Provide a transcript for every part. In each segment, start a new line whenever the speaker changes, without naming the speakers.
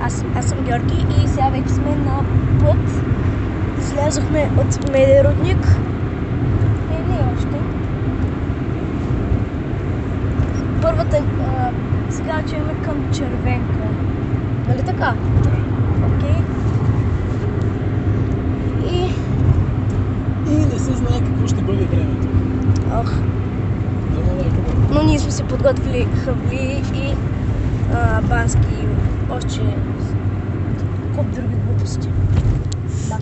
Аз съм Георги и сега вече сме на път. Слязохме от Меден рудник. Не още. Първата... сега отиваме към Червенка. Нали така? Окей.
И не се знае какво ще бъде времето.
Ох. Но ние сме се подготвили хавли и бански и още куп други глупости. Да.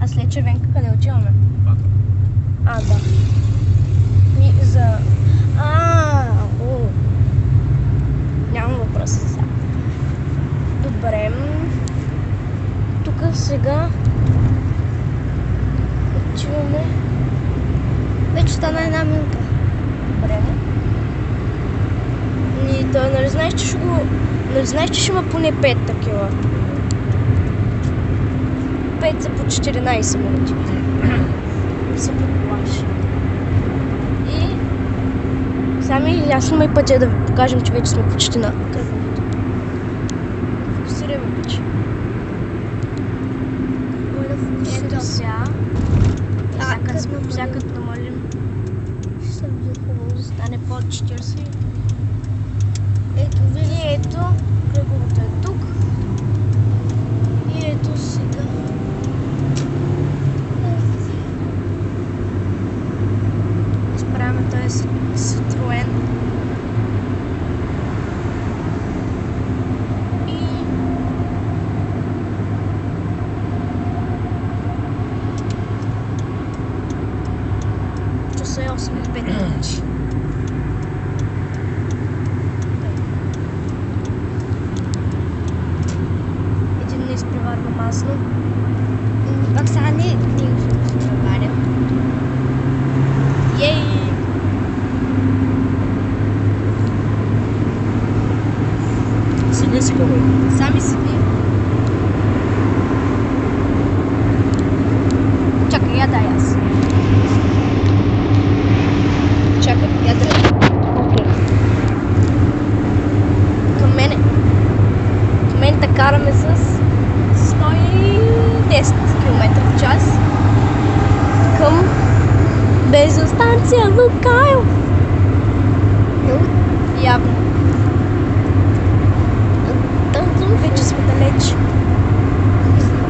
А след Червенка къде отиваме?
Пата.
Да. И за... Нямам въпроси за сега. Добре. Тук сега отиваме. Вече стана една минута. Добре. И той, нали знаеш, че ще го... Нали знаеш, че ще има поне 5 такива. 5 за по 14 минути. Не се предполагаш. И... Сами ясно ме пътя да ви покажем, че вече сме почти на кръговото. Фокусирай ме пъче. Ето сега. Всякът намалим. Ще стане под 40. Ето, виж, ето, кръговото е тук. И ето сега. Изправяме този Citroen. И... часа е 8:05 минути. Един не изпреварва масно. Пак сега не изпреваря. Ей!
Седи си къде?
Сами седи. Чакай, я дай аз. Чакай, я дай. Окей. Към мен караме с 110 км в час към бензиностанция Лукайл. Явно. Вече сме далеч.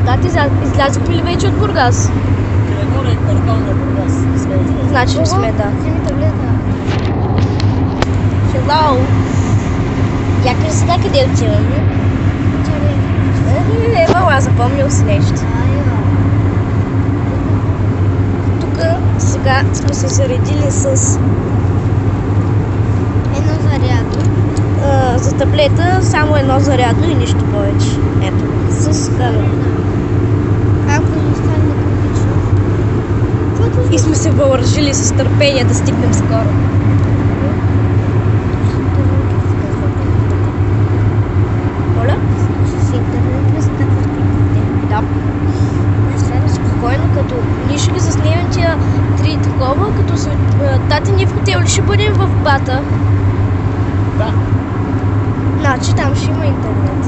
Да, ти излязохме ли вече от Бургас?
Крайгоре е квартал на Бургас.
Значи не сме, да.
Вземи таблета.
Hello! Я кажи сега къде отиваме? Аз запомнил си нещо. Тук сега сме се заредили с
Едно зарядно.
за таблета само едно зарядно и нищо повече. Ето, с камера.
Ако не стане критично.
И сме се въоръжили с търпение да стигнем скоро. Моля? Да. Спокойно, като ние ще ги заснемем тия 3 такова, като тати ние в хотел ли ще бъдем в Бата?
Да.
Значи там ще има интернет.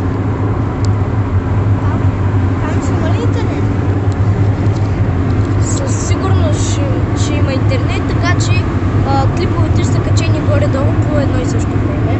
Там ще има ли интернет?
Със сигурност ще има интернет, така че клиповете ще са качени горе-долу по едно и също време.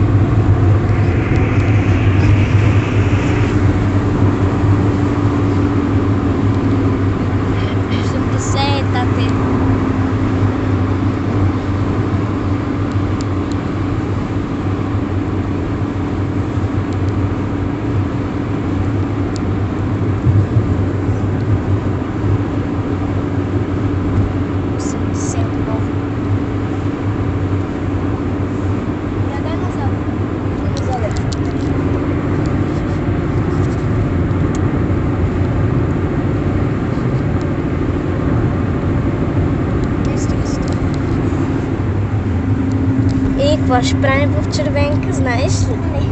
Какво ще правим в Червенка, знаеш ли?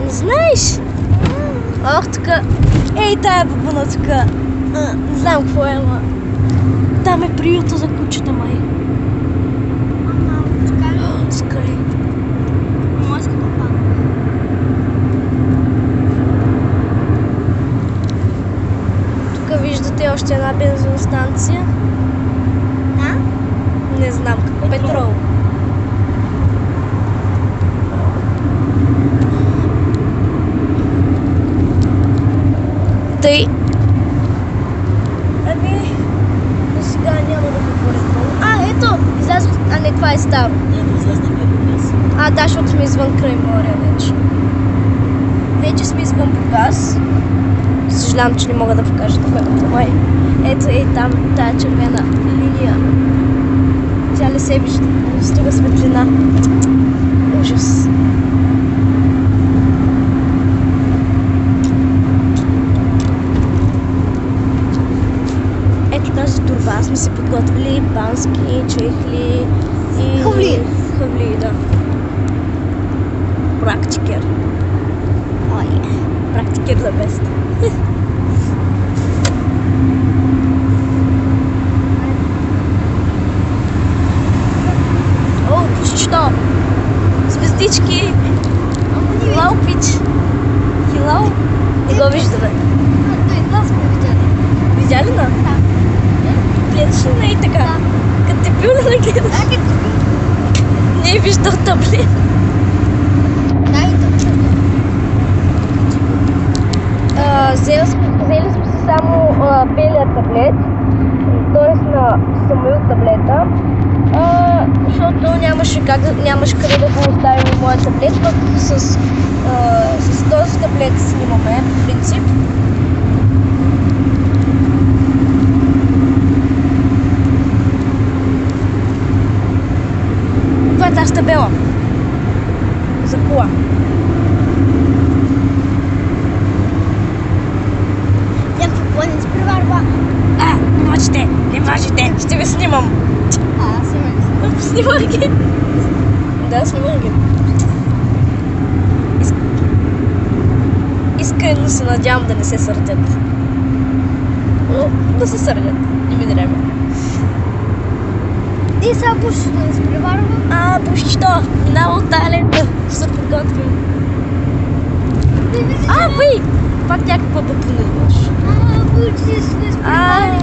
Не знаеш? Ох, тук... Ей, тая бабуна тук. Не знам какво е, ама... Там е приюта за кучета, май.
Ага, скали.
Скали.
Морската пана.
още една бензиностанция.
Да?
Не знам какво. Петрол. Тъй. Ами, до сега няма да говоря много. Ето, излязох. Не, това е старо.
Ето, излезнахме до нас.
Да, защото сме извън край море вече. Вече сме извън Бургас. Съжалявам, че не мога да покажа това. Ето е там, тая червена линия. Тя не се вижда. Стига светлина. Ужас. Ето тази турба сме си подготвили бански, чехли и...
Хавли.
Хавли, да. Практикер.
Ой.
Практикер за бест. О, що? Звездички. Hello, пич. Hello. Не го виждаме.
Той нас сме видяли.
Видя ли на?
Да.
Гледаш ли на и така?
Да.
Като те пил ли да гледаш?
Да, като
Не е виждал таблет.
дай да.
Взели сме си само белия таблет, т.е. на Самуил таблета, защото нямаше къде да го оставим моя таблет, пък с този таблет снимаме, по принцип. Това е тази табела за кола.
Някакво планин с преварва.
Не можете, ще ви снимам.
Снимай се.
Снимай ги. Да, снимай ги. Искрено се надявам да не се сърдят. Но да се сърдят. Не ми трябва.
И сега пушиш да с преварва.
Пуши що? Минава от тая лента. Ще се подготвим. Бей! Пак някаква бабуна имаш.
Пушиш да с преварва.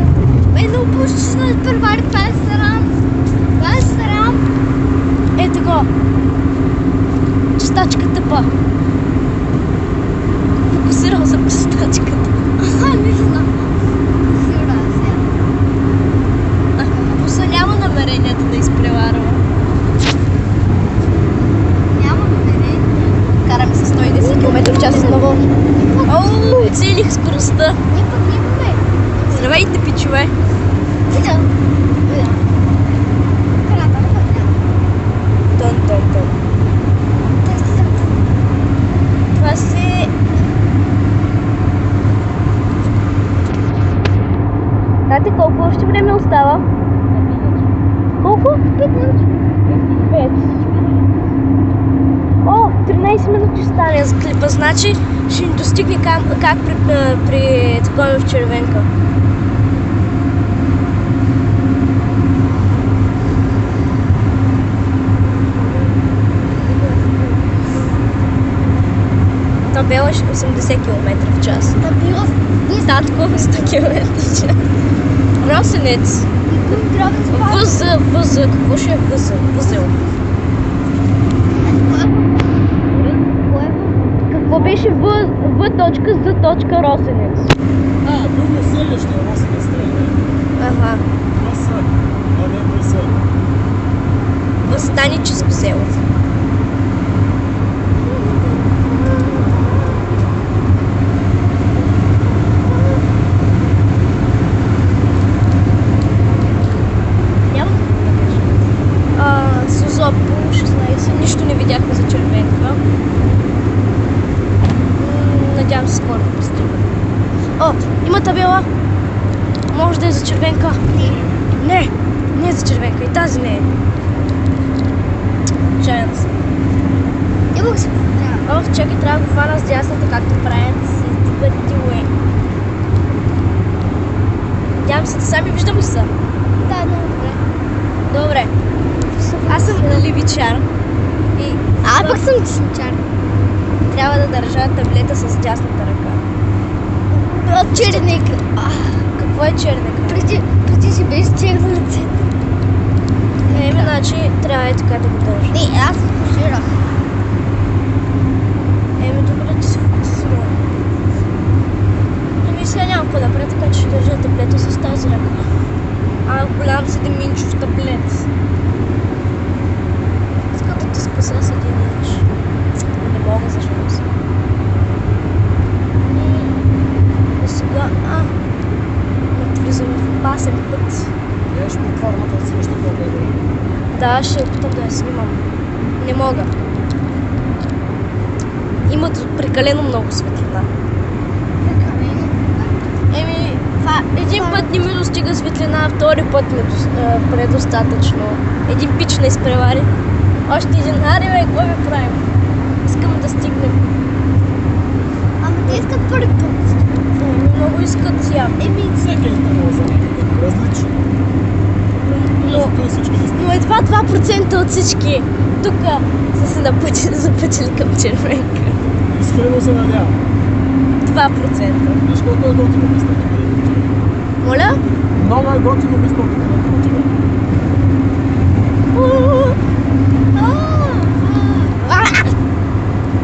Но пушиш да с преварва. Това е срам. Това е срам.
Ето го. Чистачка тъпа. Фокусирал съм чистачката.
Не знам. Сигурна сега.
Буса няма намерението да изпреварва.
Няма намерение.
Караме с 110 км в час отново. Оу, целих скоростта.
Ние пък нямаме.
Здравейте, пичове.
Видя. Карата на път няма.
Тон. Това си... Знаете колко още време остава? Колко? 5 минути. 5. О, 13 минути стане за клипа, значи ще ни достигне как при такова в червенка. Табела 80 км в час.
Табила.
Татко 100 км в час. Росенец. Възъл. Какво ще е възъл? Какво беше В точка Z точка Росенец?
Друго селище, Росенец трябва.
Ага.
ВС, а не ВС.
Възстаническо село. Созопол 16. Нищо не видяхме за червенка. Надявам се скоро да пристигнем. О, има табела. Може да е за червенка. Не е за червенка. И тази не е. Чаян се.
Имах се поднява.
Чакай, трябва да го хвана с дясната, както правят с пътиле. Надявам се да сами виждам ли са?
Да, много добре.
Добре. Аз съм левичар. И
Пък съм десничар.
трябва да държа таблета с дясната ръка.
От черника.
Какво Какво е черен екран?
Преди си без черно лице.
Значи трябва е така да го държа.
Не, аз фокусирах.
Добре, че се фокусира. Сега няма какво да правя, така че ще държа таблета с тази ръка. Голям 7-инчов таблет. Искам да ти спася с 1 инч. Не мога, за жалост. И сега, влизам в опасен път.
Еш платформата да си нещо по-добре.
Да, ще опитам да я снимам. Не мога. Има прекалено много светлина. Един път не ми достига светлина, втори път ми предостатъчно. Един пич не изпревари. Още един. Бе, какво ви правим? Искам да стигнем.
Ама те искат първи път.
Много искат сега.
Всеки интервал за някакъв различно.
Но едва 2% от всички тук са се запътили към червенка.
Искрено се надявам.
2%.
Виж колко е готино местото.
Моля?
Много е готино местото.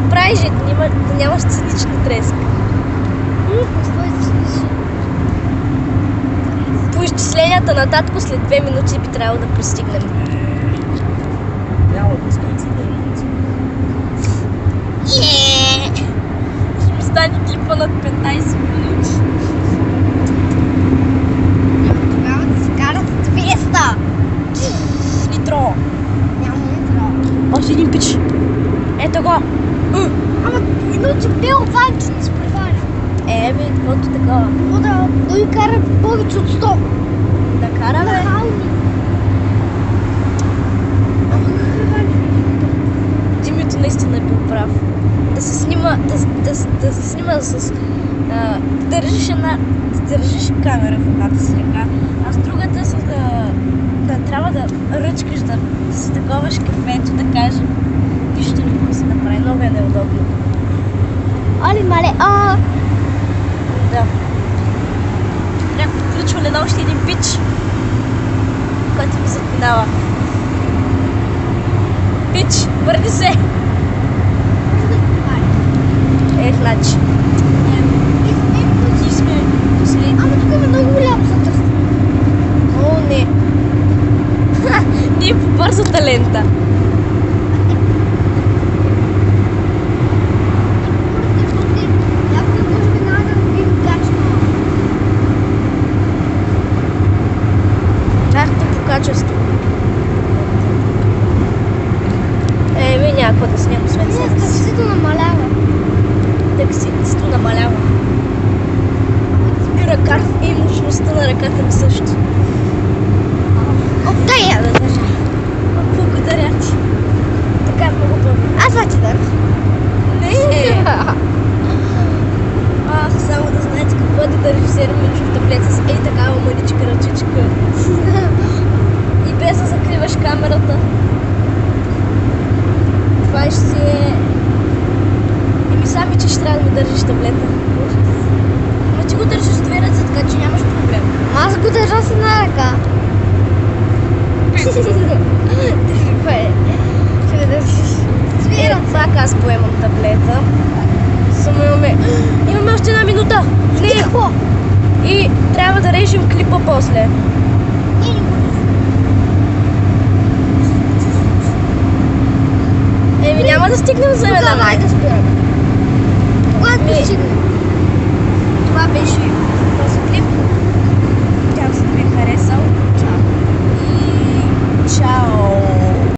Прави же, да нямаш цинична треска. По изчисленията на татко след 2 минути би трябвало да пристигнем.
Няма да спрем за 2 минути.
Ще ми стане клипа над 15 минути.
Тогава да се карат 200.
Нитро.
Няма нитро.
Още един пич. Ето го.
Ама минути бил ван, че не спреваря.
Каквото такова.
Но да и кара повече от 100.
Да караме. Димито наистина е бил прав. Да се снима, да се снима с... да държиш камера в едната си ръка, а с другата трябва да ръчкаш, да си таковаш кафето, да кажем. Нищо не може да се направи, много е неудобно.
Оле, мале,
Да. Трябва включване на още един пич, който ми запинава. Пич, върни се! Значи. Ти сме последни.
Ама тук има много голям сътръст.
О, не. Ние по бързата лента. Качество. Някакво да снимам освен себе си.
Таксито намалява.
Таксито намалява. И мощността на ръката ми също.
Дай я да държа.
Благодаря ти. Така много благодаря.
Аз да ти държа.
Не! Само да знаете какво е да държи 7-инчов таблет с такава мъничка ръчичка. И без да закриваш камерата. Това ще е... сами, че ще трябва да ми държиш таблета. Но ти го държиш с 2 ръце, така че нямаш проблем.
Аз го държа с една ръка. Какво е? Ще ме държиш.
Пак аз поемам таблета. Само имаме още 1 минута. Не! И трябва да режем клипа после. Няма да стигнем за една.
Давай да спираме. Когато стигнем.
Това беше